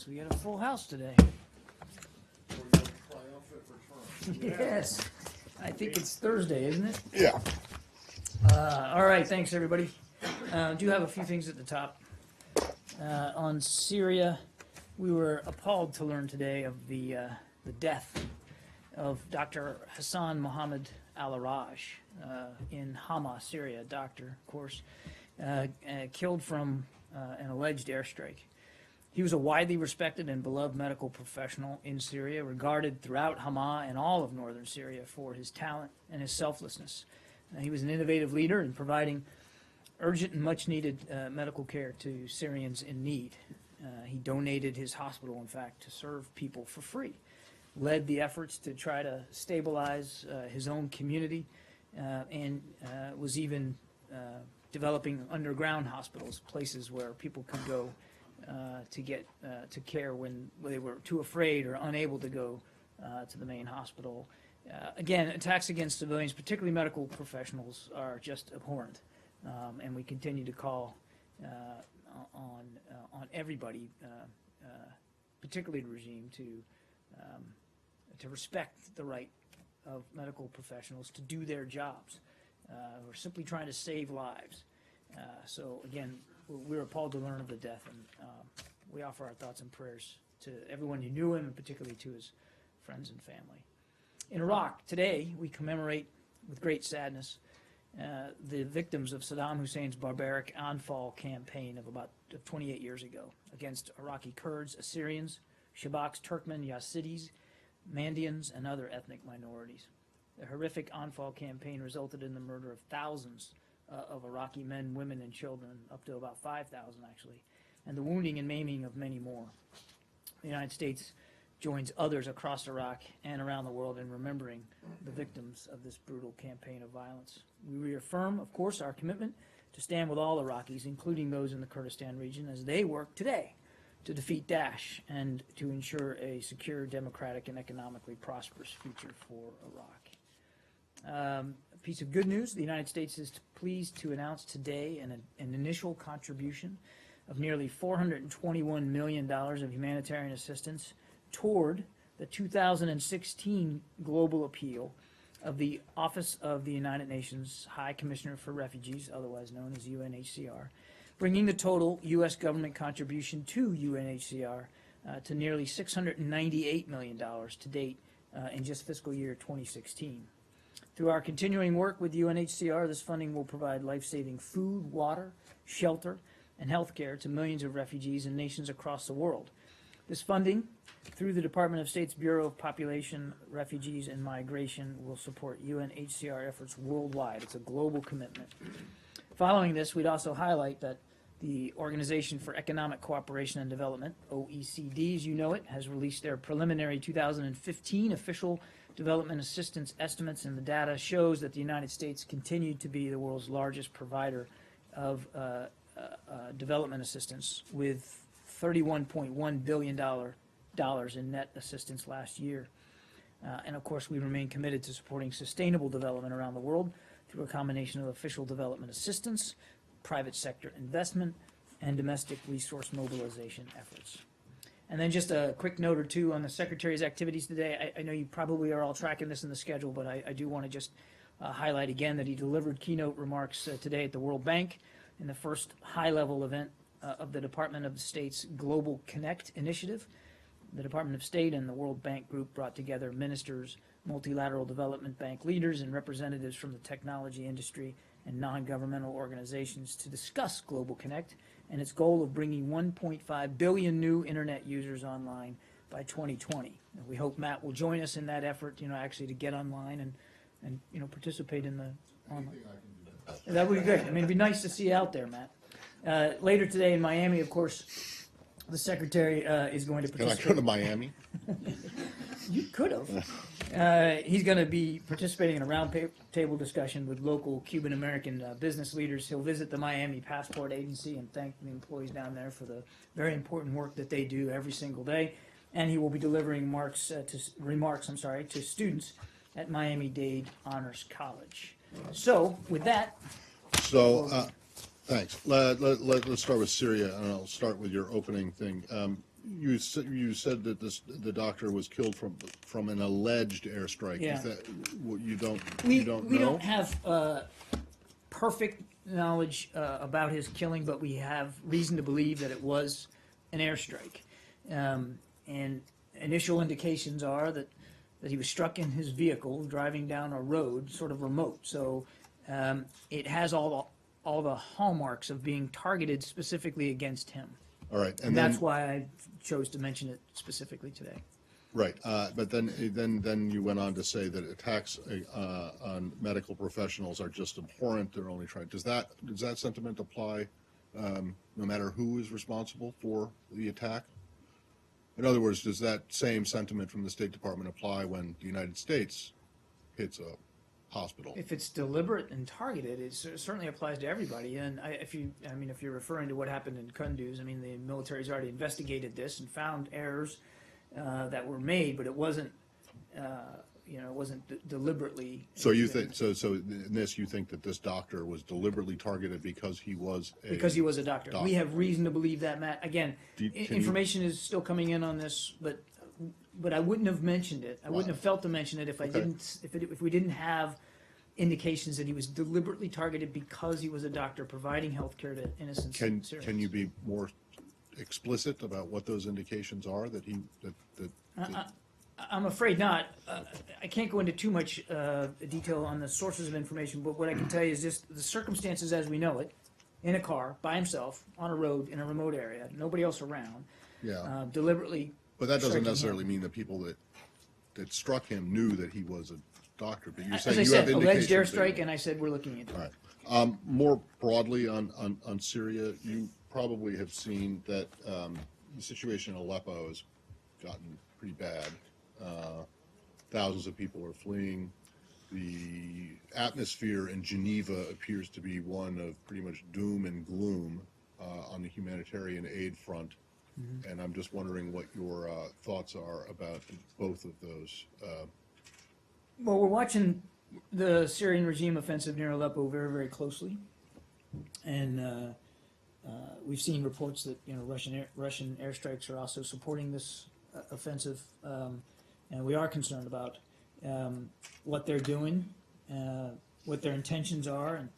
this. We got a full house today. Yes. I think it's Thursday, isn't it? Yeah. All right, thanks, everybody. Do have a few things at the top. On Syria, we were appalled to learn today of the death of Dr. Hassan Mohammed al-Araj in Hama, Syria. Doctor, of course, killed from an alleged airstrike. He was a widely respected and beloved medical professional in Syria, regarded throughout Hama and all of northern Syria for his talent and his selflessness. He was an innovative leader in providing urgent and much-needed medical care to Syrians in need. He donated his hospital, in fact, to serve people for free, led the efforts to try to stabilize his own community, and was even developing underground hospitals, places where people could go to get to care when they were too afraid or unable to go to the main hospital. Again, attacks against civilians, particularly medical professionals, are just abhorrent, and we continue to call on everybody, particularly the regime, to respect the right of medical professionals to do their jobs. We're simply trying to save lives. So again, we're appalled to learn of the death, and we offer our thoughts and prayers to everyone who knew him, and particularly to his friends and family. In Iraq, today, we commemorate with great sadness the victims of Saddam Hussein's barbaric Anfal campaign of 28 years ago against Iraqi Kurds, Assyrians, Shabaks, Turkmen, Yazidis, Mandians, and other ethnic minorities. The horrific Anfal campaign resulted in the murder of thousands of Iraqi men, women, and children, up to about 5,000 actually, and the wounding and maiming of many more. The United States joins others across Iraq and around the world in remembering the victims of this brutal campaign of violence. We reaffirm, of course, our commitment to stand with all Iraqis, including those in the Kurdistan region, as they work today to defeat Daesh and to ensure a secure, democratic, and economically prosperous future for Iraq. A piece of good news: the United States is pleased to announce today an initial contribution of nearly $421 million of humanitarian assistance toward the 2016 global appeal of the Office of the United Nations High Commissioner for Refugees, otherwise known as UNHCR, bringing the total U.S. government contribution to UNHCR to nearly $698 million to date in just fiscal year 2016. Through our continuing work with UNHCR, this funding will provide life-saving food, water, shelter, and health care to millions of refugees in nations across the world. This funding, through the Department of State's Bureau of Population, Refugees, and Migration, will support UNHCR efforts worldwide. It's a global commitment. Following this, we'd also highlight that the Organization for Economic Cooperation and Development, OECD, as you know it, has released their preliminary 2015 official development assistance estimates, and the data shows that the United States continued to be the world's largest provider of development assistance, with $31.1 billion in net assistance last year. And of course, we remain committed to supporting sustainable development around the world through a combination of official development assistance, private sector investment, and domestic resource mobilization efforts. And then just a quick note or two on the Secretary's activities today. I know you probably are all tracking this in the schedule, but I do want to just highlight again that he delivered keynote remarks today at the World Bank in the first high-level event of the Department of State's Global Connect initiative. The Department of State and the World Bank Group brought together ministers, multilateral development bank leaders, and representatives from the technology industry and non-governmental organizations to discuss Global Connect and its goal of bringing 1.5 billion new internet users online by 2020. And we hope Matt will join us in that effort, actually to get online and participate in the online. That would be great. I mean, it'd be nice to see you out there, Matt. Later today in Miami, of course, the Secretary is going to participate. Can I go to Miami? You could have. He's going to be participating in a roundtable discussion with local Cuban-American business leaders. He'll visit the Miami Passport Agency and thank the employees down there for the very important work that they do every single day. And he will be delivering remarks to students at Miami-Dade Honors College. So, with that... Thanks. Let's start with Syria, and I'll start with your opening thing. you said that the doctor was killed from an alleged airstrike. Yeah. Is that what you don't We know? don't have perfect knowledge about his killing, but we have reason to believe that it was an airstrike. And initial indications are that he was struck in his vehicle driving down a road, sort of remote. So it has all the hallmarks of being targeted specifically against him. All right, And that's why I chose to mention it specifically today. right. But then you went on to say that attacks on medical professionals are just abhorrent. They're only trying. Does that sentiment apply no matter who is responsible for the attack? In other words, does that same sentiment from the State Department apply when the United States hits a hospital? If it's deliberate and targeted, it certainly applies to everybody. And if you're referring to what happened in Kunduz, I mean, the military's already investigated this and found errors that were made, but it wasn't, it wasn't deliberately. So you think so in this you think that this doctor was deliberately targeted because he was a doctor. We have reason to believe that, Matt. Again, can information is still coming in on this, but I wouldn't have mentioned it. I wouldn't have felt to mention it if I didn't. If we didn't have indications that he was deliberately targeted because he was a doctor providing health care to innocent Syrians. Can you be more explicit about what those indications are that he I'm afraid not. I can't go into too much detail on the sources of information, but what I can tell you is just the circumstances as we know it, in a car, by himself, on a road, in a remote area, nobody else around, deliberately. But that doesn't necessarily mean the people that struck him knew that he was a doctor. But you're saying As I you have said, alleged indications. airstrike, and I said we're looking into it. All right. More broadly on Syria, you probably have seen that the situation in Aleppo has gotten pretty bad. Thousands of people are fleeing. The atmosphere in Geneva appears to be one of pretty much doom and gloom on the humanitarian aid front. Mm-hmm. And I'm just wondering what your thoughts are about both of those. Well, we're watching the Syrian regime offensive near Aleppo very, very closely. And we've seen reports that Russian airstrikes are also supporting this offensive. And we are concerned about what they're doing, what their intentions are, and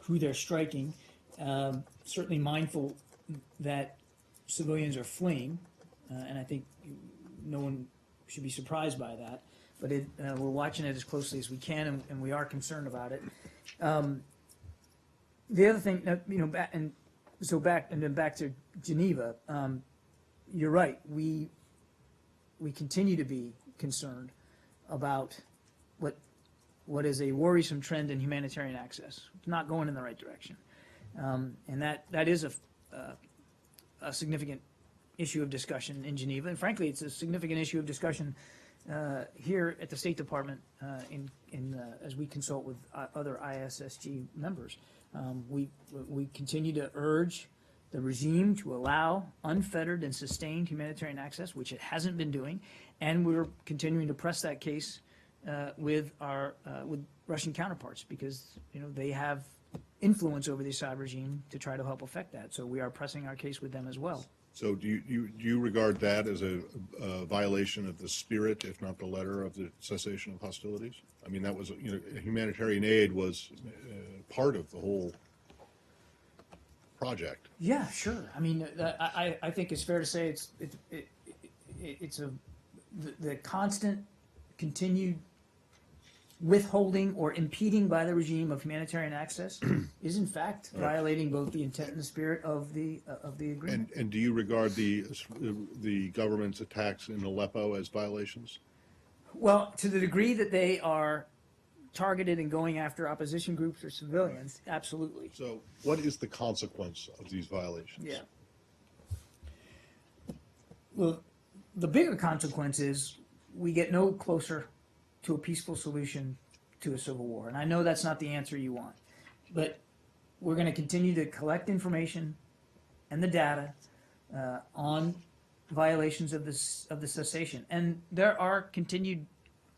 who they're striking. Certainly mindful that civilians are fleeing, and I think no one should be surprised by that. But we're watching it as closely as we can, and we are concerned about it. The other thing, back to Geneva. You're right. We continue to be concerned about what is a worrisome trend in humanitarian access. It's not going in the right direction, and that is a significant issue of discussion in Geneva. And frankly, it's a significant issue of discussion here at the State Department as we consult with other ISSG members. We continue to urge the regime to allow unfettered and sustained humanitarian access, which it hasn't been doing, and we're continuing to press that case with our with Russian counterparts because they have influence over the Assad regime to try to help affect that. So we are pressing our case with them as well. So do you regard that as a violation of the spirit, if not the letter, of the cessation of hostilities? I mean, that was humanitarian aid was part of the whole project. Yeah, sure. I mean, I think it's fair to say it's the constant, continued withholding or impeding by the regime of humanitarian access is in fact violating both the intent and the spirit of the agreement. And do you regard the government's attacks in Aleppo as violations? Well, to the degree that they are targeted and going after opposition groups or civilians, absolutely. So what is the consequence of these violations? Yeah. Well, the bigger consequence is we get no closer to a peaceful solution to a civil war. And I know that's not the answer you want, but we're going to continue to collect information and the data on violations of the cessation. And there are continued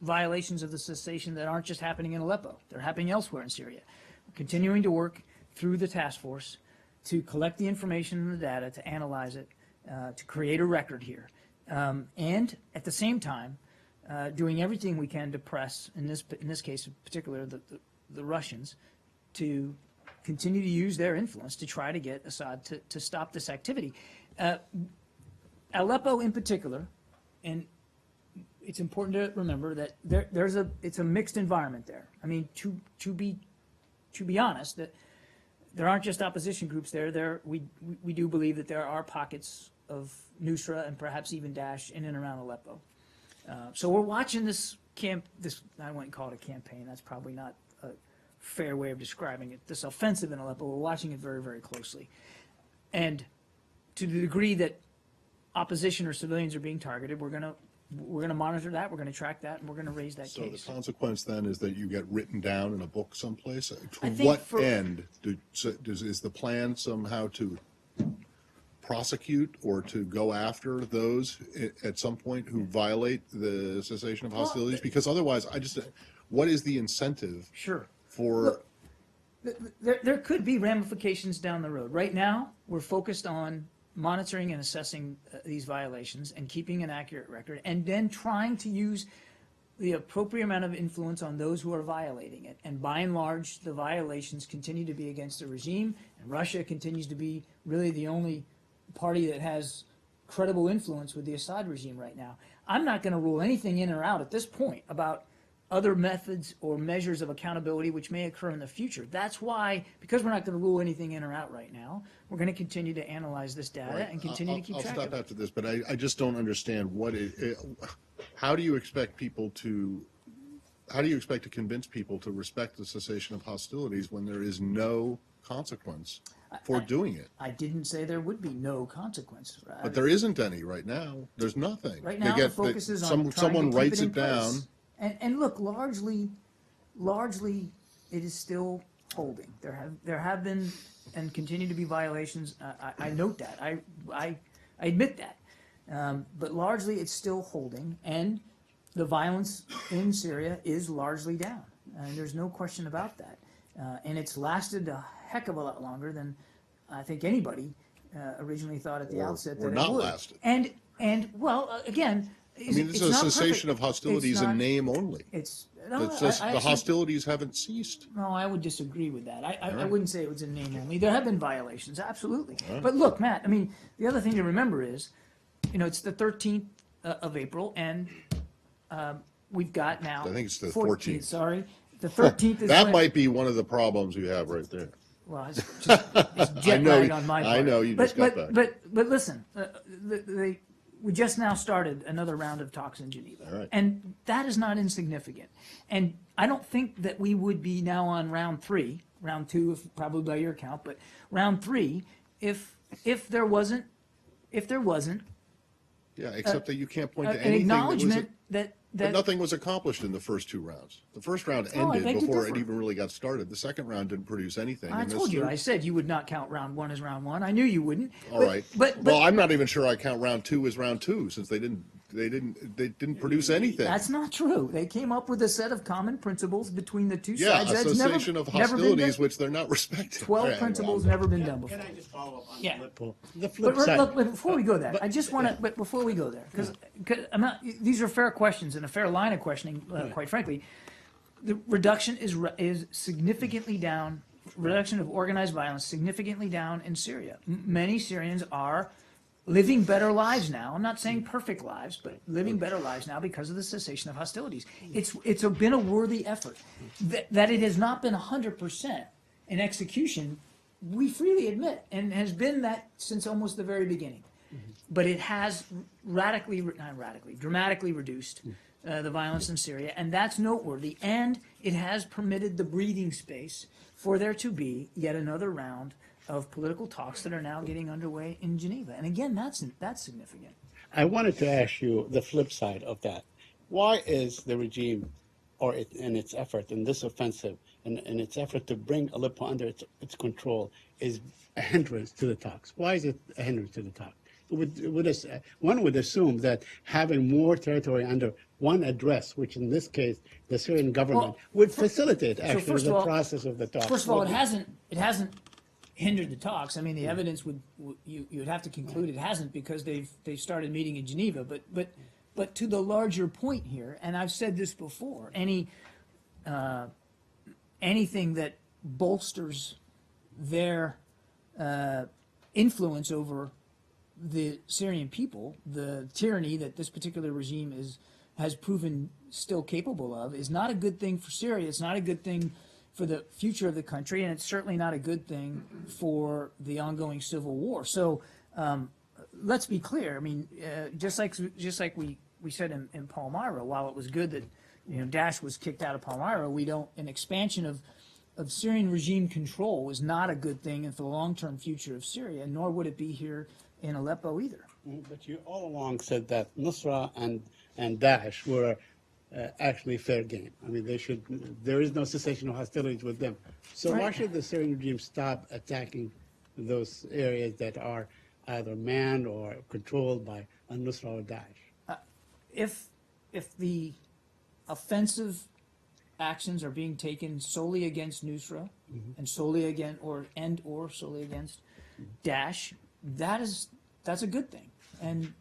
violations of the cessation that aren't just happening in Aleppo. They're happening elsewhere in Syria. We're continuing to work through the task force to collect the information and the data, to analyze it, to create a record here, and at the same time, doing everything we can to press, in this case in particular, the Russians, to continue to use their influence to try to get Assad to stop this activity. Aleppo in particular, and it's important to remember that it's a mixed environment there. I mean, to be honest, that there aren't just opposition groups there. We do believe that there are pockets of Nusra and perhaps even Daesh in and around Aleppo. So we're watching this I wouldn't call it a campaign. That's probably not a fair way of describing it. This offensive in Aleppo, we're watching it very, very closely. And to the degree that opposition or civilians are being targeted, we're going to monitor that, we're going to track that, and we're going to raise that case. So the consequence then is that you get written down in a book someplace? To I think what end is the plan somehow to prosecute or to go after those at some point who violate the cessation of hostilities? Because otherwise, what is the incentive Sure. for... Look, there could be ramifications down the road. Right now, we're focused on monitoring and assessing these violations and keeping an accurate record, and then trying to use the appropriate amount of influence on those who are violating it. And by and large, the violations continue to be against the regime, and Russia continues to be really the only party that has credible influence with the Assad regime right now. I'm not going to rule anything in or out at this point about other methods or measures of accountability which may occur in the future. That's why, because we're not going to rule anything in or out right now, we're going to continue to analyze this data and continue to keep track of it. I'll stop after this, but I just don't understand how do you expect to convince people to respect the cessation of hostilities when there is no consequence for doing it? I didn't say there would be no consequence. But there isn't any right now. There's nothing. Right now, the focus is on someone trying to keep writes it in it down. place. And look, largely, it is still holding. There have been and continue to be violations. I note that. I admit that. But largely, it's still holding, and the violence in Syria is largely down. And there's no question about that. And it's lasted a heck of a lot longer than I think anybody originally thought at the outset that it would. Or not lasted. And well, again. I mean, it's a cessation of hostilities in name only. The hostilities haven't ceased. No, I would disagree with that. I wouldn't say it was in name only. There have been violations, absolutely. But look, Matt, I mean, the other thing to remember is, it's the 13th of April, and we've got now... I think it's the 14th. Sorry. The 13th is... That might be one of the problems you have right there. Well, it's jet lag on my part. I know, you just got back. But listen, we just now started another round of talks in Geneva, right. And that is not insignificant. And I don't think that we would be now on round 3, round 2, if probably by your count, but round 3, if there wasn't, yeah, except that you can't point to an anything acknowledgement that but nothing was accomplished in the first 2 rounds. The first round ended before it even really got started. The second round didn't produce anything. I told you. I said you would not count round 1 as round 1. I knew you wouldn't. All right. But well, I'm not even sure I count round 2 as round 2 since they didn't produce anything. That's not true. They came up with a set of common principles between the two sides. Yeah, a cessation of hostilities, which they're not respecting. 12 principles never been done before. Can I just follow up on the flip side? Look, before we go there, I just want to. But before we go there, because I'm not. These are fair questions and a fair line of questioning. Quite frankly, the reduction is significantly down. Reduction of organized violence significantly down in Syria. Many Syrians are living better lives now. I'm not saying perfect lives, but living better lives now because of the cessation of hostilities. It's been a worthy effort. That it has not been 100% in execution, we freely admit, and has been that since almost the very beginning. But it has dramatically reduced the violence in Syria, and that's noteworthy. And it has permitted the breathing space for there to be yet another round of political talks that are now getting underway in Geneva. And again, that's significant. I wanted to ask you the flip side of that. Why is the regime, in its effort, in this offensive, in its effort to bring Aleppo under its control, is a hindrance to the talks? Why is it a hindrance to the talks? One would assume that having more territory under one address, which in this case the Syrian government, would facilitate actually the process of the talks. First of all, it hasn't hindered the talks. I mean, the evidence you would have to conclude it hasn't, because they've started meeting in Geneva. But to the larger point here, and I've said this before, anything that bolsters their influence over the Syrian people, the tyranny that this particular regime has proven still capable of, is not a good thing for Syria. It's not a good thing for the future of the country, and it's certainly not a good thing for the ongoing civil war. So let's be clear. I mean, just like we said in Palmyra, while it was good that Daesh was kicked out of Palmyra, an expansion of Syrian regime control is not a good thing for the long-term future of Syria, nor would it be here in Aleppo either. But you all along said that Nusra and Daesh were actually fair game. I mean, there is no cessation of hostilities with them. So why should the Syrian regime stop attacking those areas that are either manned or controlled by Nusra or Daesh? If the offensive actions are being taken solely against Nusra and solely against or solely against Daesh, that's a good thing, and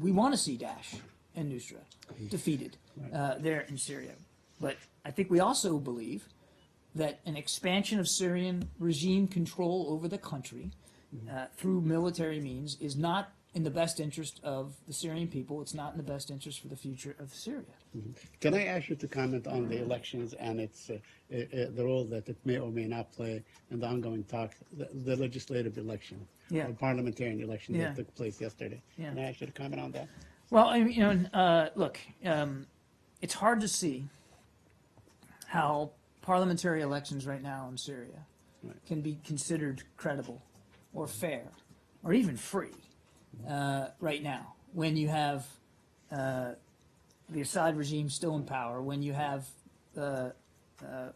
we want to see Daesh and Nusra defeated there in Syria. But I think we also believe that an expansion of Syrian regime control over the country through military means is not in the best interest of the Syrian people. It's not in the best interest for the future of Syria. Can I ask you to comment on the elections and the role that it may or may not play in the ongoing talks, the legislative election, or parliamentarian election that took place yesterday? Can I ask you to comment on that? Well, look, it's hard to see how parliamentary elections right now in Syria can be considered credible or fair or even free right now, when you have the Assad regime still in power, when you have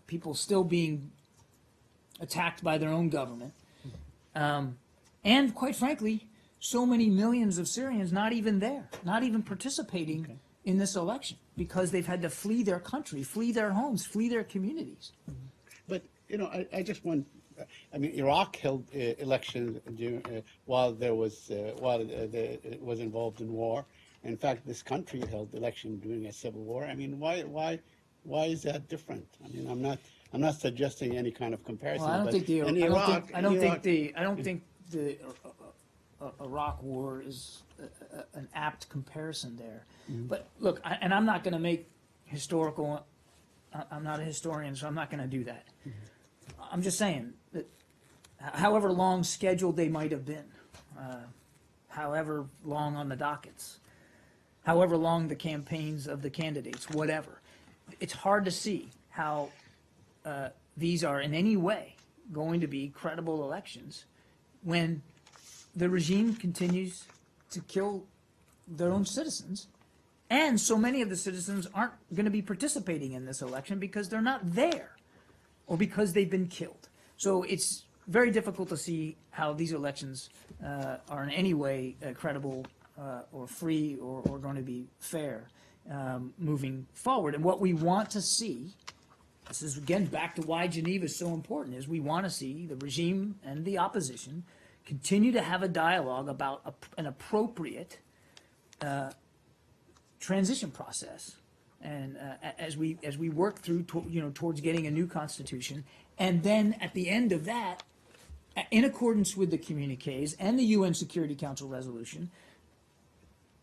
people still being attacked by their own government, and quite frankly, so many millions of Syrians not even there, not even participating in this election, because they've had to flee their country, flee their homes, flee their communities. But, I just want, Iraq held elections while it was involved in war. In fact, this country held election during a civil war. I mean, why is that different? I mean, I'm not suggesting any kind of comparison. Well, I don't think the Iraq War is an apt comparison there. But look, I'm not going to make historical. I'm not a historian, so I'm not going to do that. I'm just saying that however long scheduled they might have been, however long on the dockets, however long the campaigns of the candidates, whatever, it's hard to see how these are in any way going to be credible elections when the regime continues to kill their own citizens, and so many of the citizens aren't going to be participating in this election because they're not there or because they've been killed. So it's very difficult to see how these elections are in any way credible or free or going to be fair moving forward. And what we want to see, this is again back to why Geneva is so important, is we want to see the regime and the opposition continue to have a dialogue about an appropriate transition process, and as we work through towards getting a new constitution, and then at the end of that, in accordance with the communiques and the UN Security Council resolution,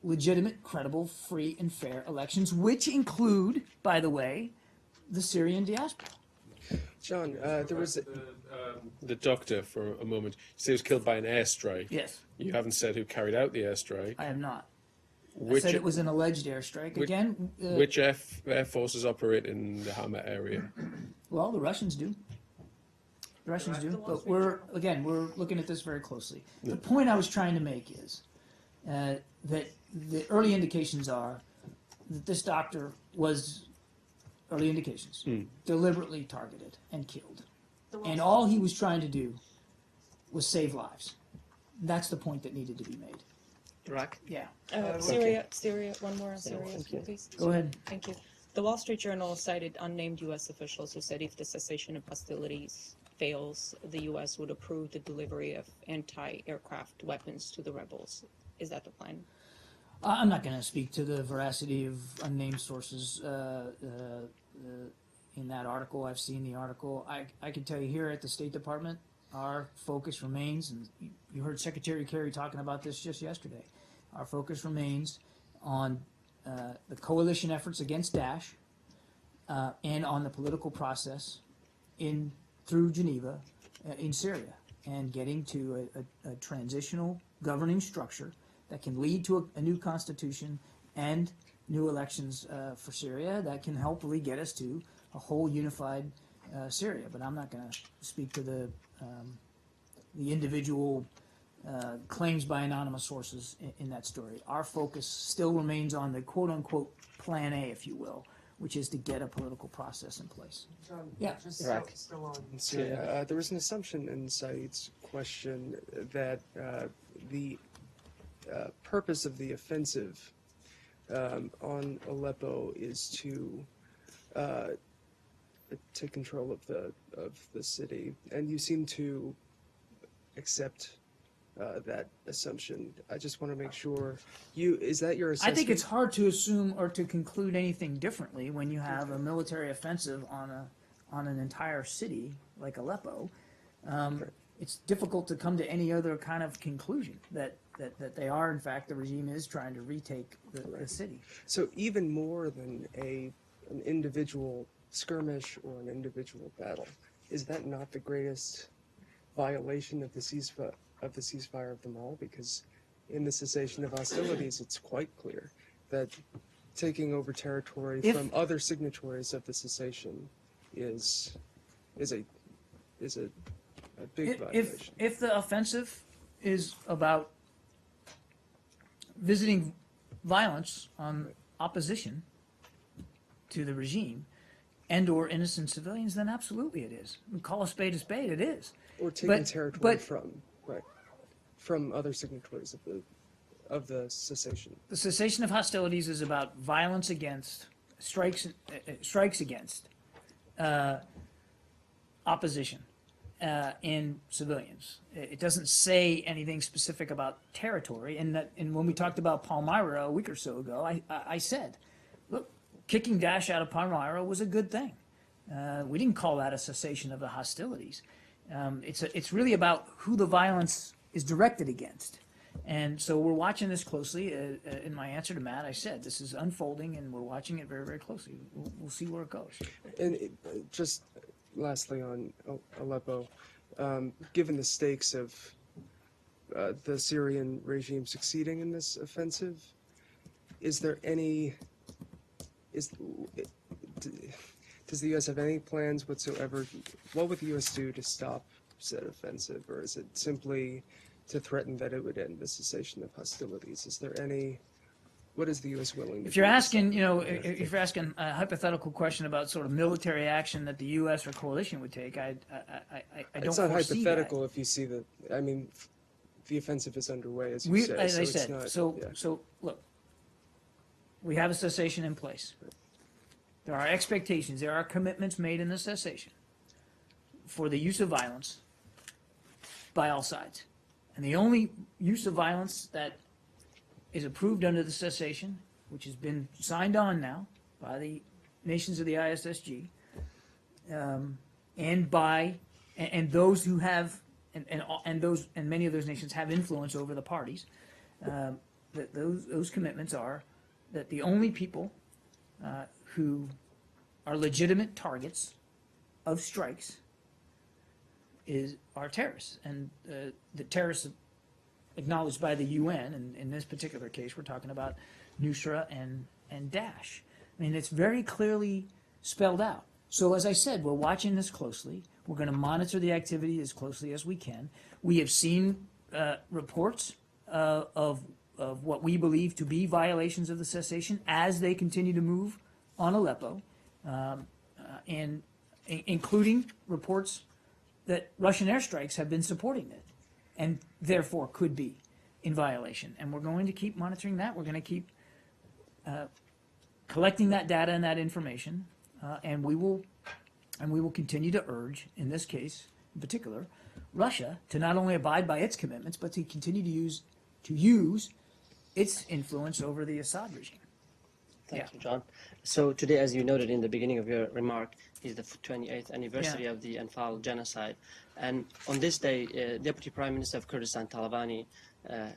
legitimate, credible, free, and fair elections, which include, by the way, the Syrian diaspora. John, there was the doctor for a moment. You say he was killed by an airstrike. Yes. You haven't said who carried out the airstrike. I have not. I said it was an alleged airstrike. Again, which air forces operate in the Hama area? Well, the Russians do. The Russians do. But we're looking at this very closely. The point I was trying to make is that the early indications are that this doctor was, early indications, deliberately targeted and killed. And all he was trying to do was save lives. That's the point that needed to be made. Iraq? Yeah. Syria, one more on Syria, please. Go ahead. Thank you. The Wall Street Journal cited unnamed U.S. officials who said if the cessation of hostilities fails, the U.S. would approve the delivery of anti-aircraft weapons to the rebels. Is that the plan? I'm not going to speak to the veracity of unnamed sources in that article. I've seen the article. I can tell you here at the State Department, our focus remains, and you heard Secretary Kerry talking about this just yesterday, our focus remains on the coalition efforts against Daesh and on the political process through Geneva in Syria, and getting to a transitional governing structure that can lead to a new constitution and new elections for Syria that can hopefully get us to a whole unified Syria. But I'm not going to speak to the individual claims by anonymous sources in that story. Our focus still remains on the quote-unquote Plan A, if you will, which is to get a political process in place. John, Yeah. just Iraq. still on Syria. There was an assumption in Saeed's question that the purpose of the offensive on Aleppo is to take control of the city, and you seem to accept that assumption. I just want to make sure is that your I assessment? think it's hard to assume or to conclude anything differently when you have a military offensive on an entire city like Aleppo. It's difficult to come to any other kind of conclusion that they are, in fact, the regime is trying to retake the city. So even more than an individual skirmish or an individual battle, is that not the greatest violation of the ceasefire of them all? Because in the cessation of hostilities, it's quite clear that taking over territory from other signatories of the cessation is a big violation. If the offensive is about visiting violence on opposition to the regime and or innocent civilians, then absolutely it is. We call a spade, it is. Or taking But- territory but- from other signatories of the cessation. The cessation of hostilities is about violence against, strikes against opposition in civilians. It doesn't say anything specific about territory. And when we talked about Palmyra a week or so ago, I said, look, kicking Daesh out of Palmyra was a good thing. We didn't call that a cessation of the hostilities. It's really about who the violence is directed against. And so we're watching this closely. In my answer to Matt, I said this is unfolding, and we're watching it very, very closely. We'll see where it goes. And just lastly on Aleppo, given the stakes of the Syrian regime succeeding in this offensive, is there any? Does the U.S. have any plans whatsoever? What would the U.S. do to stop said offensive, or is it simply to threaten that it would end the cessation of hostilities? Is there any? What is the U.S. willing to If you're do to asking, stop if you're asking a hypothetical question about sort of military action that the U.S. or coalition would take, I don't It's not foresee hypothetical if you see that. I mean, the offensive is underway, as you We, say. as I it's said, not- so yeah. look, we have a cessation in place. There are expectations, there are commitments made in the cessation for the use of violence by all sides. And the only use of violence that is approved under the cessation, which has been signed on now by the nations of the ISSG, and those who have, and many of those nations have influence over the parties, that those commitments are that the only people who are legitimate targets of strikes are terrorists, and the terrorists acknowledged by the UN, and in this particular case we're talking about Nusra and Daesh. I mean, it's very clearly spelled out. So as I said, we're watching this closely. We're going to monitor the activity as closely as we can. We have seen reports of what we believe to be violations of the cessation as they continue to move on Aleppo, and including reports that Russian airstrikes have been supporting it, and therefore could be in violation. And we're going to keep monitoring that. We're going to keep collecting that data and that information, and we will continue to urge, in this case, in particular, Russia, to not only abide by its commitments, but to continue to use its influence over the Assad regime. Thank you, John. So today, as you noted in the beginning of your remark, is the 28th anniversary of the Anfal genocide. And on this day, Deputy Prime Minister of Kurdistan, Talabani,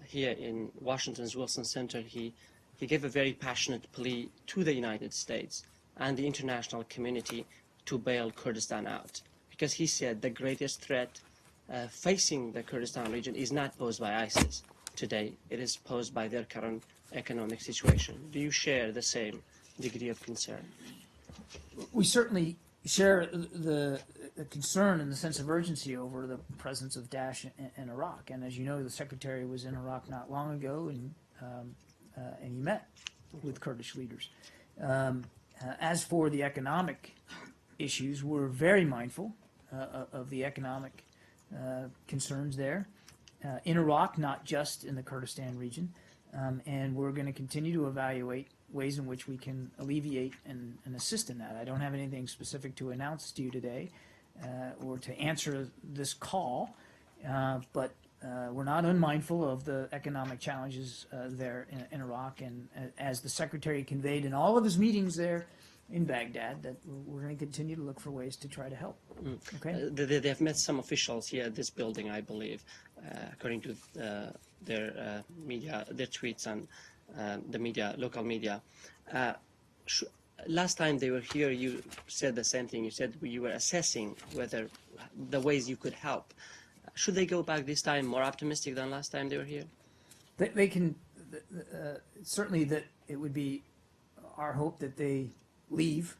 here in Washington's Wilson Center, he gave a very passionate plea to the United States and the international community to bail Kurdistan out. Because he said the greatest threat facing the Kurdistan region is not posed by ISIS today, it is posed by their current economic situation. Do you share the same degree of concern? We certainly share the concern and the sense of urgency over the presence of Daesh in Iraq. And as you know, the Secretary was in Iraq not long ago, and he met with Kurdish leaders. As for the economic issues, we're very mindful of the economic concerns there in Iraq, not just in the Kurdistan region. And we're going to continue to evaluate ways in which we can alleviate and assist in that. I don't have anything specific to announce to you today or to answer this call, but we're not unmindful of the economic challenges there in Iraq. And as the Secretary conveyed in all of his meetings there in Baghdad, that we're going to continue to look for ways to try to help. Okay? They have met some officials here at this building, I believe, according to their media, their tweets and the media, local media. Last time they were here, you said the same thing. You said you were assessing whether the ways you could help. Should they go back this time more optimistic than last time they were here? They can certainly, that it would be our hope that they leave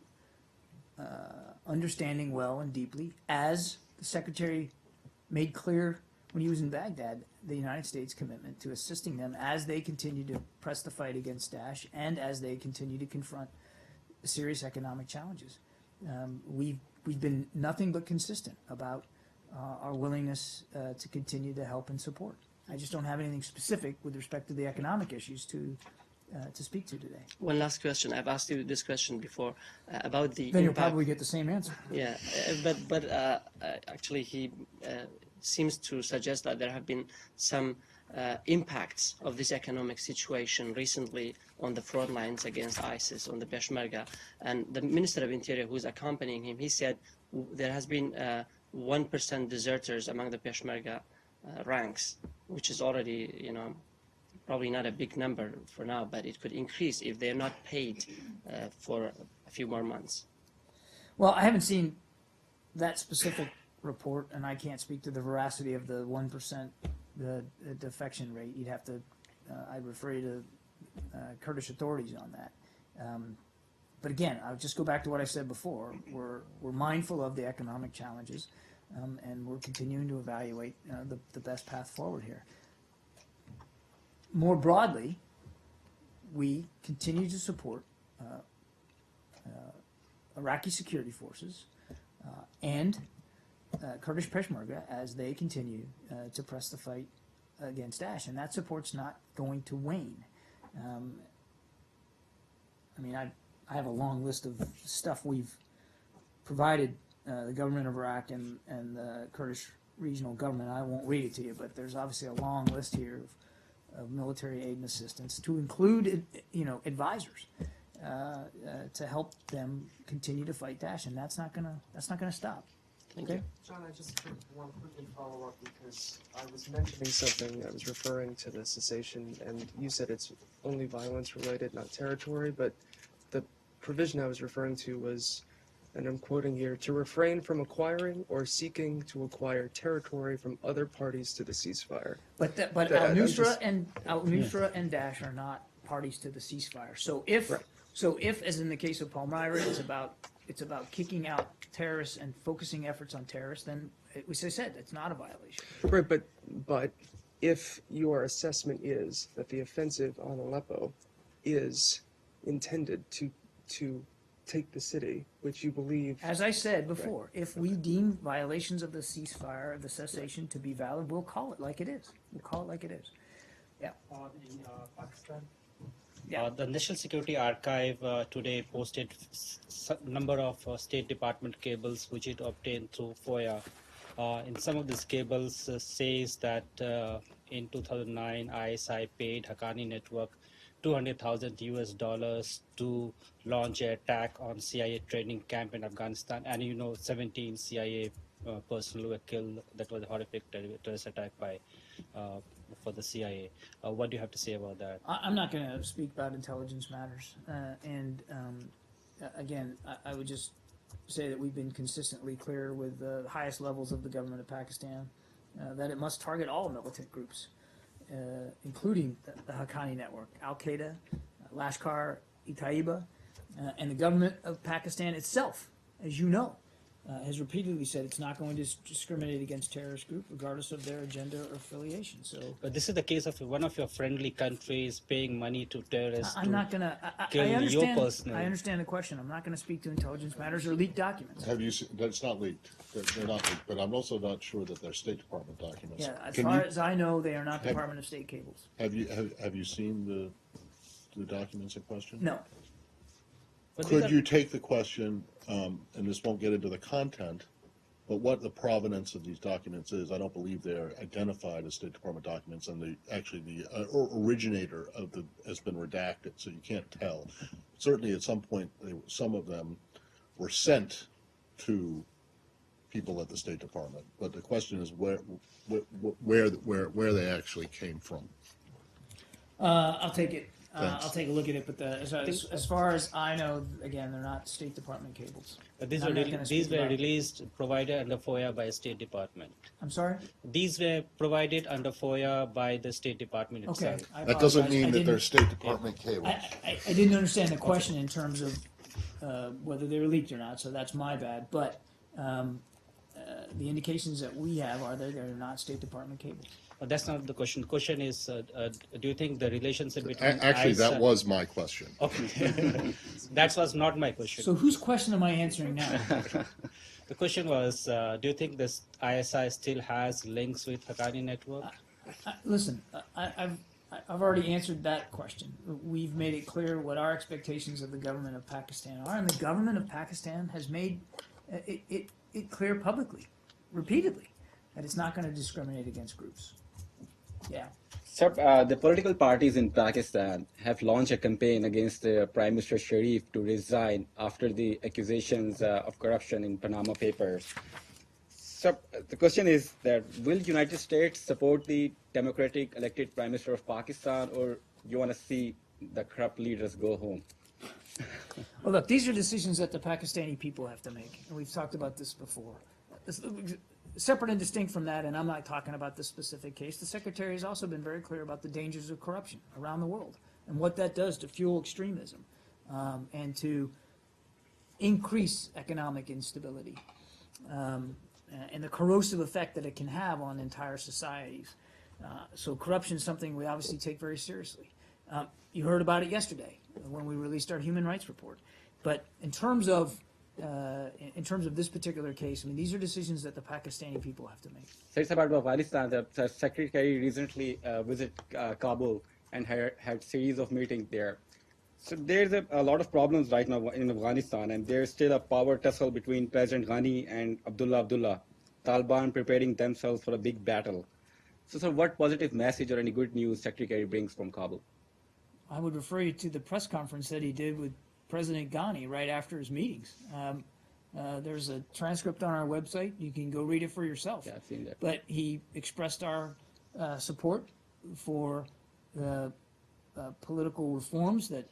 understanding well and deeply, as the Secretary made clear when he was in Baghdad, the United States' commitment to assisting them as they continue to press the fight against Daesh and as they continue to confront serious economic challenges. We've been nothing but consistent about our willingness to continue to help and support. I just don't have anything specific with respect to the economic issues to speak to today. One last question. I've asked you this question before about the Then you'll impact. probably get the same answer. Yeah, but actually he seems to suggest that there have been some impacts of this economic situation recently on the front lines against ISIS, on the Peshmerga. And the Minister of Interior, who's accompanying him, he said there has been 1% deserters among the Peshmerga ranks, which is already, probably not a big number for now, but it could increase if they're not paid for a few more months. Well, I haven't seen that specific report, and I can't speak to the veracity of the 1%, the defection rate. You'd have to, I'd refer you to Kurdish authorities on that. But again, I'll just go back to what I said before. We're mindful of the economic challenges, and we're continuing to evaluate the best path forward here. More broadly, we continue to support Iraqi security forces and Kurdish Peshmerga as they continue to press the fight against Daesh, and that support's not going to wane. I have a long list of stuff we've provided the government of Iraq and the Kurdish regional government. I won't read it to you, but there's obviously a long list here of military aid and assistance, to include, advisors, to help them continue to fight Daesh, and that's not gonna stop. Thank you. John, I just want to quickly follow up because I was mentioning something. I was referring to the cessation, and you said it's only violence related, not territory. But the provision I was referring to was, and I'm quoting here, to refrain from acquiring or seeking to acquire territory from other parties to the ceasefire. But That- al-Nusra I'm Al-Nusra and Daesh are not parties to the ceasefire. So if, as in the case of Palmyra, it's about kicking out terrorists and focusing efforts on terrorists, then, as I said, it's not a violation. Right, but if your assessment is that the offensive on Aleppo is intended to take the city, which you believe, As I said before, if we deem violations of the ceasefire, of the cessation, to be valid, we'll call it like it is. We'll call it like it is. Yeah. In Pakistan. Yeah. The National Security Archive today posted number of State Department cables which it obtained through FOIA In some of these cables says that in 2009, ISI paid Haqqani Network $200,000 to launch an attack on CIA training camp in Afghanistan, and 17 CIA personnel were killed. That was a horrific terrorist attack by for the CIA. What do you have to say about that? I'm not going to speak about intelligence matters. Again, I would just say that we've been consistently clear with the highest levels of the government of Pakistan that it must target all militant groups, including the Haqqani Network, Al-Qaeda, Lashkar-e-Taiba, and the government of Pakistan itself, as you know, has repeatedly said it's not going to discriminate against terrorist groups regardless of their agenda or affiliation. So, But this is the case of one of your friendly countries paying money to terrorists. I'm not going to. kill your personal. I understand the question. I'm not going to speak to intelligence matters or leaked documents. Have you seen, that's not leaked, they're not leaked, but I'm also not sure that they're State Department documents. Yeah, as Can far you- as I know, they are not Department of State cables. Have you seen the documents in question? No. But these Could are- you take the question, and this won't get into the content, but what the provenance of these documents is? I don't believe they're identified as State Department documents, and the originator of has been redacted, so you can't tell. Certainly, at some point, some of them were sent to people at the State Department, but the question is where they actually came from. I'll take it. Thanks. I'll take a look at it, but as far as I know, again, they're not State Department cables. These I'm were, not gonna these speak were about it. released, provided under FOIA by State Department. I'm sorry? These were provided under FOIA by the State Department Okay. itself. I That doesn't apologize. mean I that they're didn't- State Department cables. I didn't understand the question in terms of whether they were leaked or not, so that's my bad. But the indications that we have are that they're not State Department cables. But that's not the question. The question is, do you think the relationship between Actually, that ISI was my question. Okay. That was not my question. So whose question am I answering now? The question was, do you think this ISI still has links with Haqqani Network? Listen, I've already answered that question. We've made it clear what our expectations of the government of Pakistan are, and the government of Pakistan has made it clear publicly, repeatedly, that it's not going to discriminate against groups. Yeah. Sir, the political parties in Pakistan have launched a campaign against Prime Minister Sharif to resign after the accusations of corruption in Panama Papers. So the question is that will United States support the democratic elected Prime Minister of Pakistan, or you want to see the corrupt leaders go home? Well, look, these are decisions that the Pakistani people have to make, and we've talked about this before. Separate and distinct from that, and I'm not talking about this specific case, the Secretary has also been very clear about the dangers of corruption around the world and what that does to fuel extremism and to increase economic instability and the corrosive effect that it can have on entire societies. So corruption is something we obviously take very seriously. You heard about it yesterday when we released our human rights report. But in terms of this particular case, I mean, these are decisions that the Pakistani people have to make. So it's about Afghanistan. The Secretary recently visited Kabul and had series of meetings there. So there's a lot of problems right now in Afghanistan, and there's still a power tussle between President Ghani and Abdullah, Taliban preparing themselves for a big battle. So what positive message or any good news Secretary brings from Kabul? I would refer you to the press conference that he did with President Ghani right after his meetings. There's a transcript on our website. You can go read it for yourself. Yeah, I've seen that. But he expressed our support for the political reforms that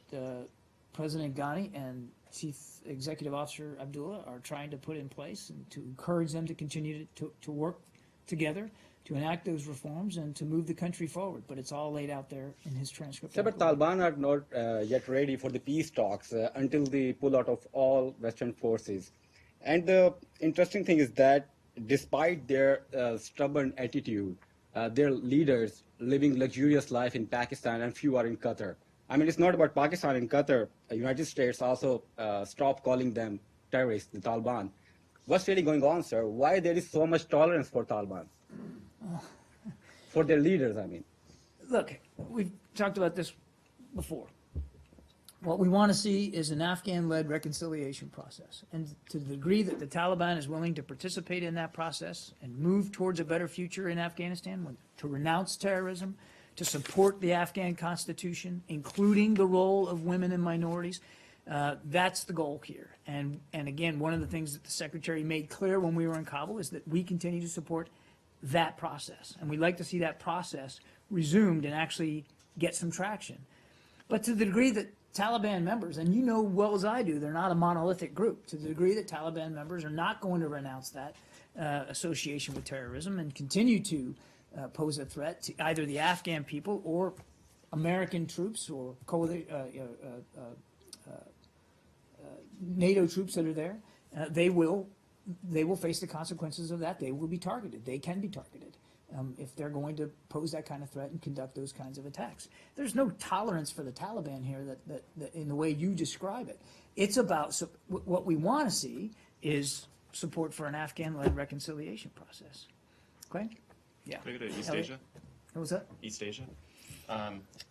President Ghani and Chief Executive Officer Abdullah are trying to put in place, and to encourage them to continue to work together to enact those reforms and to move the country forward. But it's all laid out there in his transcript. So, but Taliban are not yet ready for the peace talks until the pullout of all Western forces. And the interesting thing is that despite their stubborn attitude, their leaders living luxurious life in Pakistan, and few are in Qatar. I mean, it's not about Pakistan and Qatar. The United States also stopped calling them terrorists, the Taliban. What's really going on, sir? Why there is so much tolerance for Taliban? For their leaders, I mean. Look, we've talked about this before. What we want to see is an Afghan-led reconciliation process. And to the degree that the Taliban is willing to participate in that process and move towards a better future in Afghanistan, to renounce terrorism, to support the Afghan constitution, including the role of women and minorities, that's the goal here. And again, one of the things that the Secretary made clear when we were in Kabul is that we continue to support that process. And we'd like to see that process resumed and actually get some traction. But to the degree that Taliban members, and you know well as I do, they're not a monolithic group. To the degree that Taliban members are not going to renounce that association with terrorism and continue to pose a threat to either the Afghan people or American troops or NATO troops that are there, they will face the consequences of that. They will be targeted. They can be targeted if they're going to pose that kind of threat and conduct those kinds of attacks. There's no tolerance for the Taliban here that in the way you describe it. It's about what we want to see is support for an Afghan-led reconciliation process. Okay? Yeah. Can we go to East Elliot? Asia? What was that? East Asia.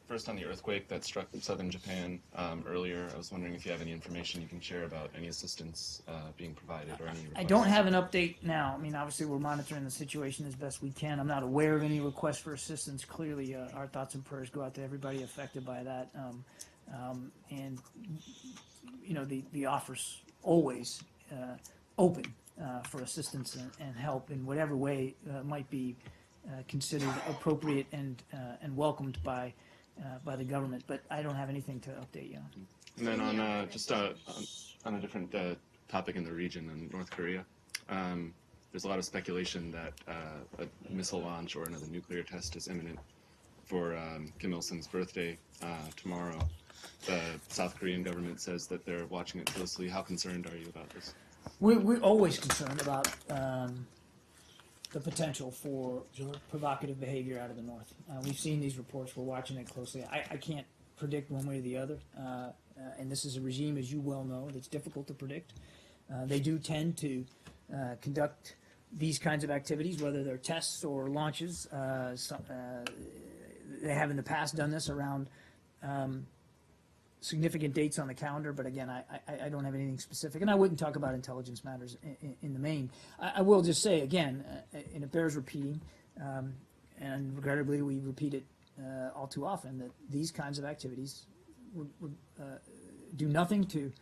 First, on the earthquake that struck southern Japan earlier, I was wondering if you have any information you can share about any assistance being provided or any requests. I don't have an update now. I mean, obviously, we're monitoring the situation as best we can. I'm not aware of any requests for assistance. Clearly, our thoughts and prayers go out to everybody affected by that. And, you know, the offer's always open for assistance and help in whatever way might be considered appropriate and welcomed by the government. But I don't have anything to update you on. And then on just on a different topic in the region, in North Korea, there's a lot of speculation that a missile launch or another nuclear test is imminent for Kim Il-sung's birthday tomorrow. The South Korean government says that they're watching it closely. How concerned are you about this? We're always concerned about the potential for provocative behavior out of the North. We've seen these reports. We're watching it closely. I can't predict one way or the other. And this is a regime, as you well know, that's difficult to predict. They do tend to conduct these kinds of activities, whether they're tests or launches. They have in the past done this around significant dates on the calendar, but again, I don't have anything specific, and I wouldn't talk about intelligence matters in the main. I will just say again, and it bears repeating, and regrettably we repeat it all too often, that these kinds of activities do nothing to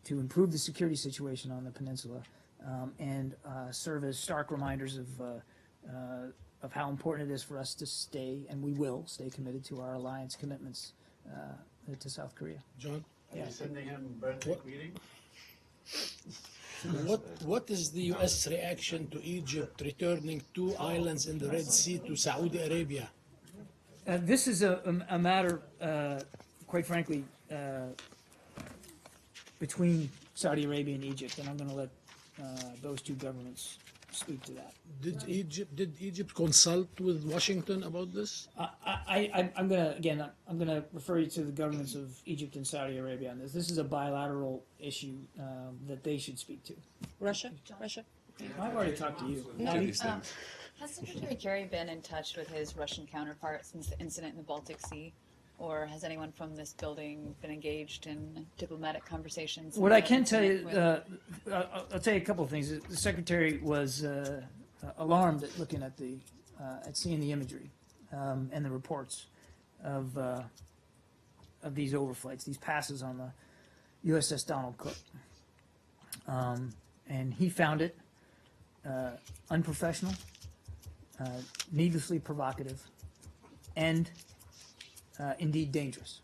improve the security situation on the peninsula, and serve as stark reminders of how important it is for us to stay, and we will stay committed to our alliance commitments to South Korea. John? Yeah. Sending him birthday greeting? What is the U.S. reaction to Egypt returning 2 islands in the Red Sea to Saudi Arabia? This is a matter, quite frankly, between Saudi Arabia and Egypt, and I'm going to let those two governments speak to that. Did Egypt consult with Washington about this? I'm gonna refer you to the governments of Egypt and Saudi Arabia on this. This is a bilateral issue that they should speak to. Russia? I've already talked to you. Has Secretary Kerry been in touch with his Russian counterpart since the incident in the Baltic Sea? Or has anyone from this building been engaged in diplomatic conversations? What I can tell you, I'll tell you a couple of things. The Secretary was alarmed at looking at seeing the imagery and the reports of these overflights, these passes on the USS Donald Cook, and he found it unprofessional, needlessly provocative, and indeed dangerous.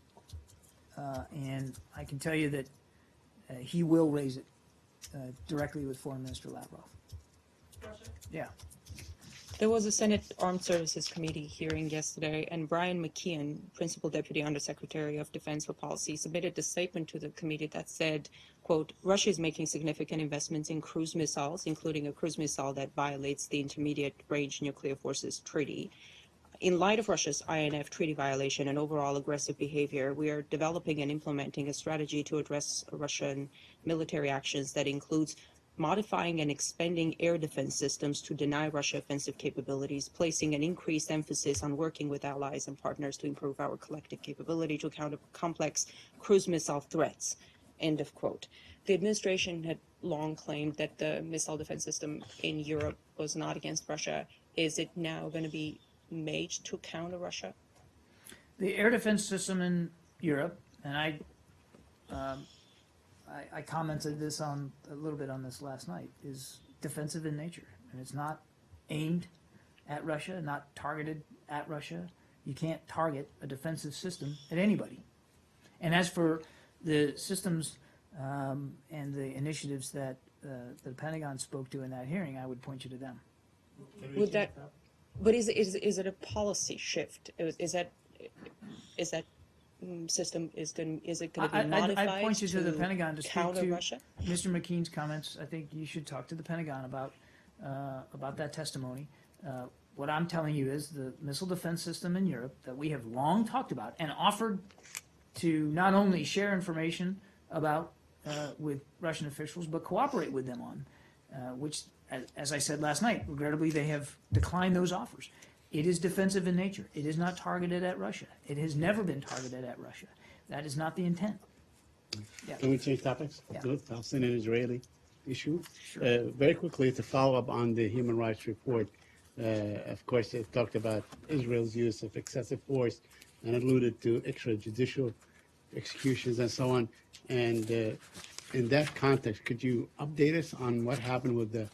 And I can tell you that he will raise it directly with Foreign Minister Lavrov. Yeah. There was a Senate Armed Services Committee hearing yesterday, and Brian McKeon, Principal Deputy Undersecretary of Defense for Policy, submitted a statement to the committee that said, quote, Russia is making significant investments in cruise missiles, including a cruise missile that violates the Intermediate Range Nuclear Forces Treaty. In light of Russia's INF treaty violation and overall aggressive behavior, we are developing and implementing a strategy to address Russian military actions that includes modifying and expanding air defense systems to deny Russia offensive capabilities, placing an increased emphasis on working with allies and partners to improve our collective capability to counter complex cruise missile threats. End of quote. The administration had long claimed that the missile defense system in Europe was not against Russia. Is it now going to be made to counter Russia? The air defense system in Europe, and I commented this on a little bit on this last night, is defensive in nature, and it's not aimed at Russia, not targeted at Russia. You can't target a defensive system at anybody. And as for the systems and the initiatives that the Pentagon spoke to in that hearing, I would point you to them. Would that? But is it a policy shift? Is that system is it going to be modified I'd point you to the Pentagon to speak counter to Russia? Mr. McKean's comments. I think you should talk to the Pentagon about that testimony. What I'm telling you is the missile defense system in Europe that we have long talked about and offered to not only share information about with Russian officials, but cooperate with them on, which, as I said last night, regrettably they have declined those offers. It is defensive in nature. It is not targeted at Russia. It has never been targeted at Russia. That is not the intent. Yeah. Can we change topics? Yeah. To the Palestinian-Israeli issue? Sure. Very quickly, to follow up on the human rights report, of course, it talked about Israel's use of excessive force and alluded to extrajudicial executions and so on. And in that context, could you update us on what happened with the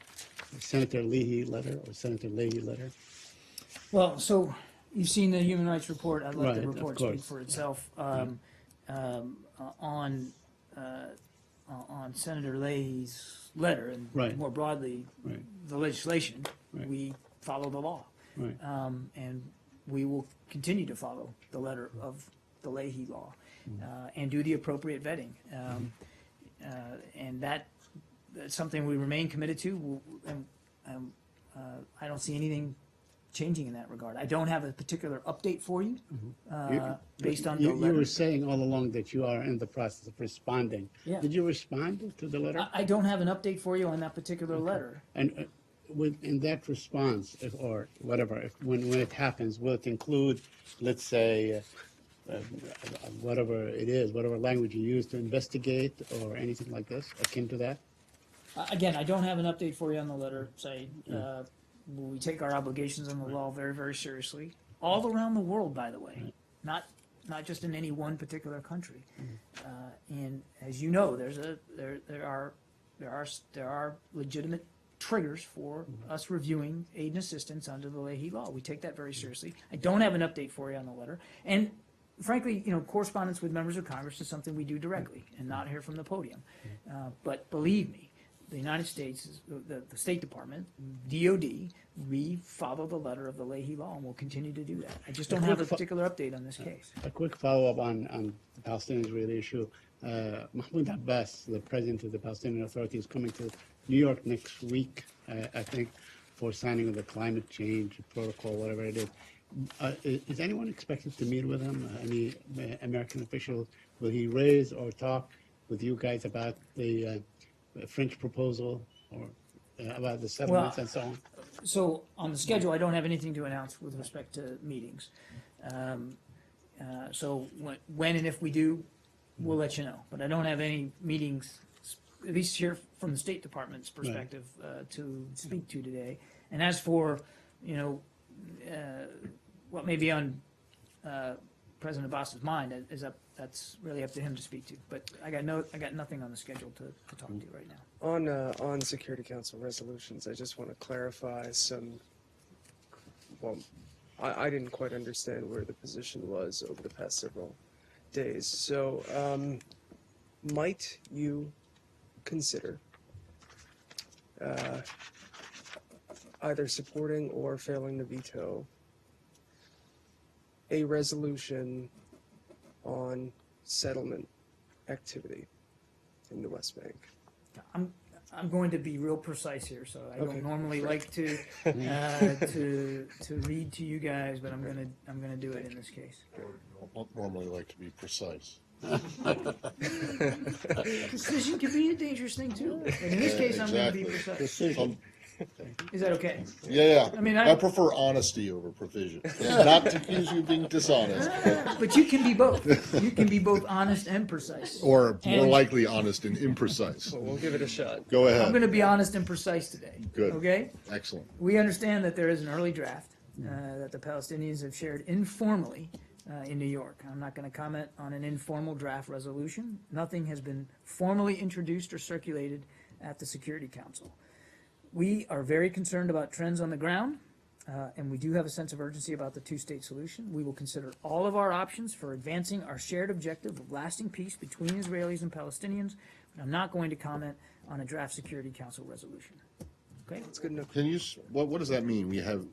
Senator Leahy letter or Senator Leahy letter? Well, so you've seen the human rights report. I'd let Right, the of report course. speak for itself. On Senator Leahy's letter and Right. more broadly Right. the legislation, Right. we follow the law. Right. And we will continue to follow the letter of the Leahy law and do the appropriate vetting. And that's something we remain committed to. And I don't see anything changing in that regard. I don't have a particular update for you based on the You letter. were saying all along that you are in the process of responding. Yeah. Did you respond to the letter? I don't have an update for you on that particular letter. And in that response, or whatever, when it happens, will it include, let's say, whatever it is, whatever language you use to investigate or anything like this, akin to that? Again, I don't have an update for you on the letter, Said. We take our obligations on the law very, very seriously, all around the world, by the way, not just in any one particular country. And as you know, there are legitimate triggers for us reviewing aid and assistance under the Leahy law. We take that very seriously. I don't have an update for you on the letter, and frankly, correspondence with members of Congress is something we do directly and not here from the podium. But believe me, the United States, the State Department, DOD, we follow the letter of the Leahy law and will continue to do that. I just don't have a particular update on this case. A quick follow-up on the Palestinian-Israeli issue. Mahmoud Abbas, the president of the Palestinian Authority, is coming to New York next week, I think, for signing of the climate change protocol, whatever it is. Is anyone expected to meet with him? Any American officials? Will he raise or talk with you guys about the French proposal or about the settlements and so on? So on the schedule, I don't have anything to announce with respect to meetings. So when and if we do, we'll let you know. But I don't have any meetings, at least here from the State Department's perspective, to speak to today. And as for, what may be on President Abbas's mind, that's really up to him to speak to. But I got nothing on the schedule to talk to you right now. On Security Council resolutions, I just want to clarify some. Well, I didn't quite understand where the position was over the past several days. So, might you consider either supporting or failing to veto a resolution on settlement activity in the West Bank? I'm going to be real precise here, so I Okay. don't normally like to read to you guys, but I'm gonna do it in this case. Don't normally like to be precise. Precision can be a dangerous thing too. And in this case, I'm going to be Exactly. precise. Is that okay? Yeah, I mean, I prefer honesty over provision. Not to accuse you of being dishonest, But you can be both. You can be both honest and precise. or more And- likely honest and imprecise. Well, we'll give it a shot. Go I'm going ahead. to be honest and precise today. Good. Okay? Excellent. We understand that there is an early draft that the Palestinians have shared informally in New York. I'm not going to comment on an informal draft resolution. Nothing has been formally introduced or circulated at the Security Council. We are very concerned about trends on the ground, and we do have a sense of urgency about the two-state solution. We will consider all of our options for advancing our shared objective of lasting peace between Israelis and Palestinians, but I'm not going to comment on a draft Security Council resolution. Okay? That's good enough. Can you, what does that mean?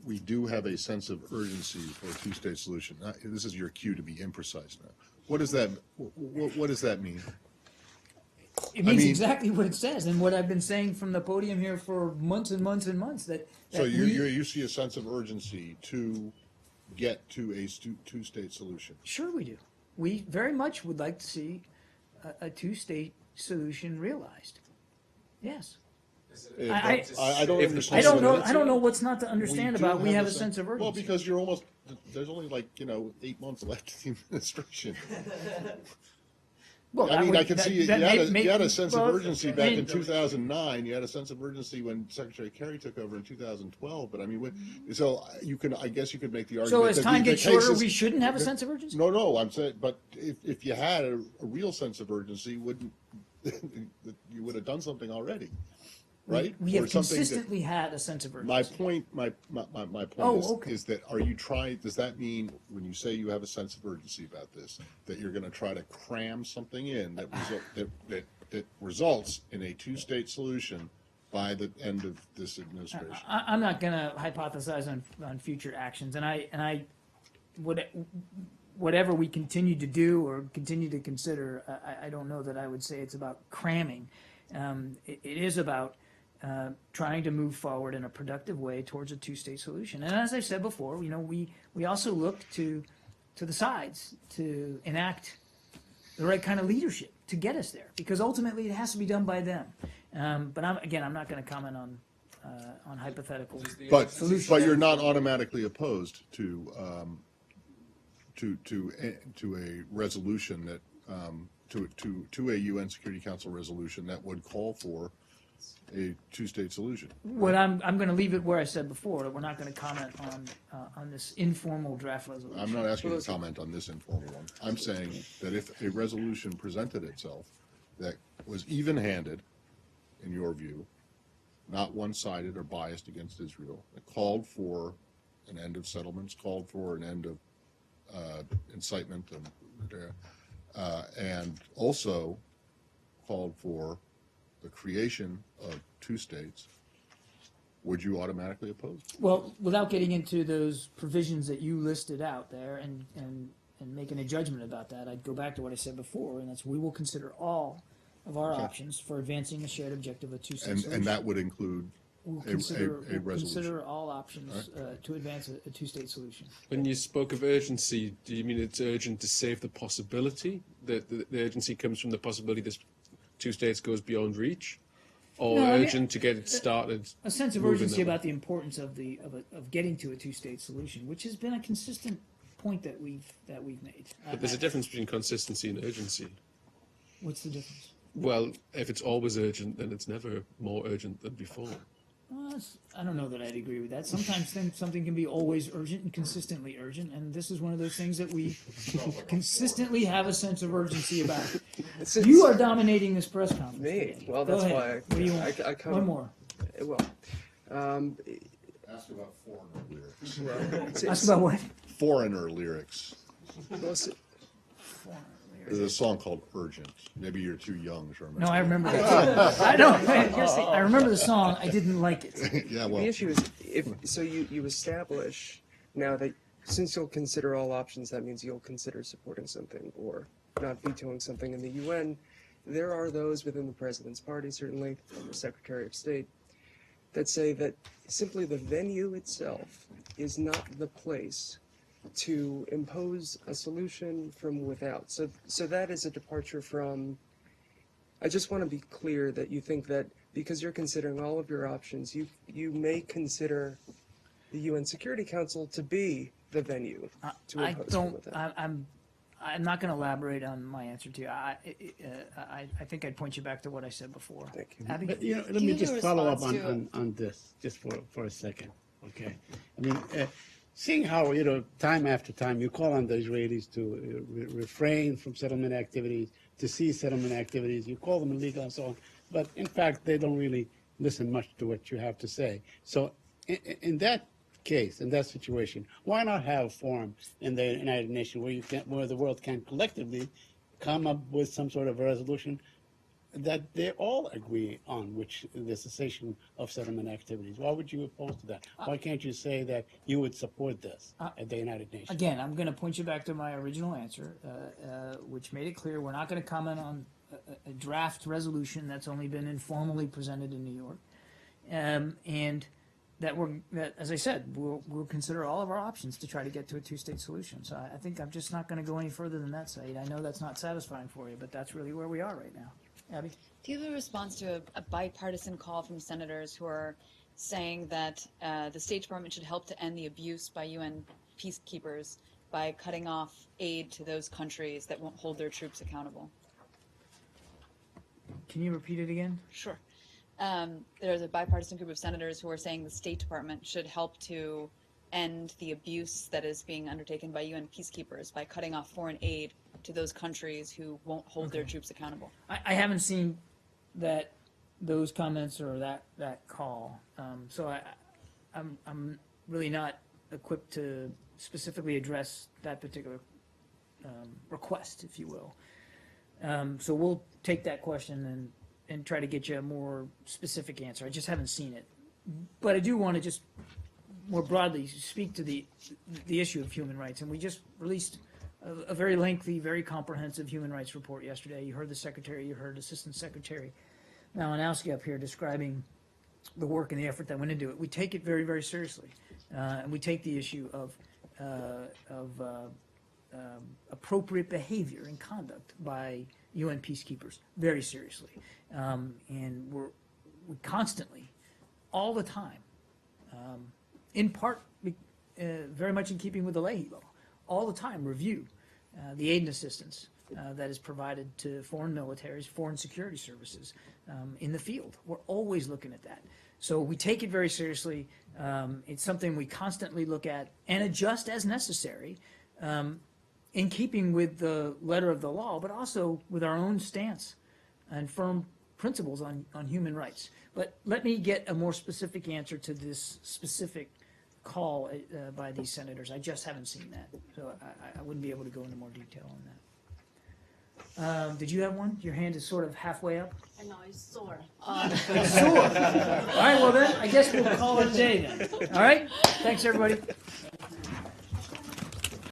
We do have a sense of urgency for a two-state solution. This is your cue to be imprecise now. What does that, what does that mean? It means mean- exactly what it says, and what I've been saying from the podium here for months and months and months, that So we- you see a sense of urgency to get to a two-state solution? Sure we do. We very much would like to see a two-state solution realized. Yes. I don't If understand. I don't know what's not to understand We do about we have a sen- sense of urgency. Well, because you're almost, there's only 8 months left in the administration. Well, I that mean, would- I can that- see that you had a sense well, of urgency back in and- 2009. You had a sense of urgency when Secretary Kerry took over in 2012. But I mean, so I guess you could make the argument. So as that time the gets shorter, cases- we shouldn't have a sense of urgency? No, I'm saying, but if you had a real sense of urgency, wouldn't you would have done something already, right? We Or have something that- consistently had a sense of urgency. My point is that are you trying, does that mean when you say you have a sense of urgency about this, that you're gonna try to cram something in that results in a two-state solution by the end of this administration? I'm not going to hypothesize on future actions, and I would, whatever we continue to do or continue to consider, I don't know that I would say it's about cramming. It is about trying to move forward in a productive way towards a two-state solution. And as I said before, we also look to the sides to enact the right kind of leadership to get us there, because ultimately it has to be done by them. But I'm not going to comment on hypothetical solutions. But you're not automatically opposed to a resolution that to a UN Security Council resolution that would call for a two-state solution. What I'm going to leave it where I said before, that we're not going to comment on this informal draft resolution. I'm not asking you to comment on this informal one. I'm saying that if a resolution presented itself that was even-handed, in your view, not one-sided or biased against Israel, it called for an end of settlements, called for an end of incitement, and also called for the creation of two states, would you automatically oppose? Well, without getting into those provisions that you listed out there and making a judgment about that, I'd go back to what I said before, and that's we will consider all of our options for advancing a shared objective of two-state solution. And that would include We'll a consider resolution. all options to advance a two-state solution. When you spoke of urgency, do you mean it's urgent to save the possibility? That the urgency comes from the possibility that two states goes beyond reach? Or No, I mean, urgent to get it started? A sense of moving urgency that way? about the importance of getting to a two-state solution, which has been a consistent point that we've made. But there's a difference between consistency and urgency. What's the difference? Well, if it's always urgent, then it's never more urgent than before. Well, I don't know that I'd agree with that. Sometimes something can be always urgent and consistently urgent, and this is one of those things that we consistently have a sense of urgency about. You are dominating this press conference. Me? Well, Go that's ahead. why What do you want? I come. One more. Well, Ask about foreigner lyrics. well, Ask about what? Foreigner lyrics. well, so- There's a song called Urgent. Maybe you're too young to remember. No, I remember that song. I know. I remember the song. I didn't like it. Yeah, well, the issue is, you establish now that since you'll consider all options, that means you'll consider supporting something or not vetoing something in the UN. There are those within the president's party, certainly, the Secretary of State, that say that simply the venue itself is not the place to impose a solution from without. So that is a departure from. I just want to be clear that you think that because you're considering all of your options, you may consider the UN Security Council to be the venue to I impose from don't. without. I'm not going to elaborate on my answer to you. I think I'd point you back to what I said before. Thank you. Abby? But, let Do me you have just a follow up response on this, just for a second, okay? I mean, seeing how, time after time, you call on the Israelis to refrain from settlement activities, to cease settlement activities, you call them illegal and so on, but in fact, they don't really listen much to what you have to say. So in that case, in that situation, why not have a forum in the United Nations where the world can collectively come up with some sort of a resolution that they all agree on, which the cessation of settlement activities? Why would you oppose to that? Why can't you say that you would support this at the United Nations? Again, I'm going to point you back to my original answer, which made it clear we're not going to comment on a draft resolution that's only been informally presented in New York, and that as I said, we'll consider all of our options to try to get to a two-state solution. So I think I'm just not going to go any further than that, Saeed. I know that's not satisfying for you, but that's really where we are right now. Abby? Do you have a response to a bipartisan call from senators who are saying that the State Department should help to end the abuse by UN peacekeepers by cutting off aid to those countries that won't hold their troops accountable? Can you repeat it again? Sure. There's a bipartisan group of senators who are saying the State Department should help to end the abuse that is being undertaken by UN peacekeepers by cutting off foreign aid to those countries who won't hold their troops accountable. I haven't seen those comments or that call, so I'm really not equipped to specifically address that particular request, if you will. So we'll take that question and try to get you a more specific answer. I just haven't seen it, but I do want to just more broadly speak to the issue of human rights, and we just released a very lengthy, very comprehensive human rights report yesterday. You heard the Secretary, you heard Assistant Secretary Malinowski up here describing the work and the effort that went into it. We take it very, very seriously, and we take the issue of appropriate behavior and conduct by UN peacekeepers very seriously, and we constantly, all the time, in part very much in keeping with the Leahy Law, all the time review the aid and assistance that is provided to foreign militaries, foreign security services in the field. We're always looking at that. So we take it very seriously. It's something we constantly look at and adjust as necessary in keeping with the letter of the law, but also with our own stance and firm principles on human rights. But let me get a more specific answer to this specific call by these senators. I just haven't seen that, so I wouldn't be able to go into more detail on that. Did you have one? Your hand is sort of halfway up. I know, it's sore. It's sore. All right, well then, I guess we'll call it a day then. All right? Thanks, everybody.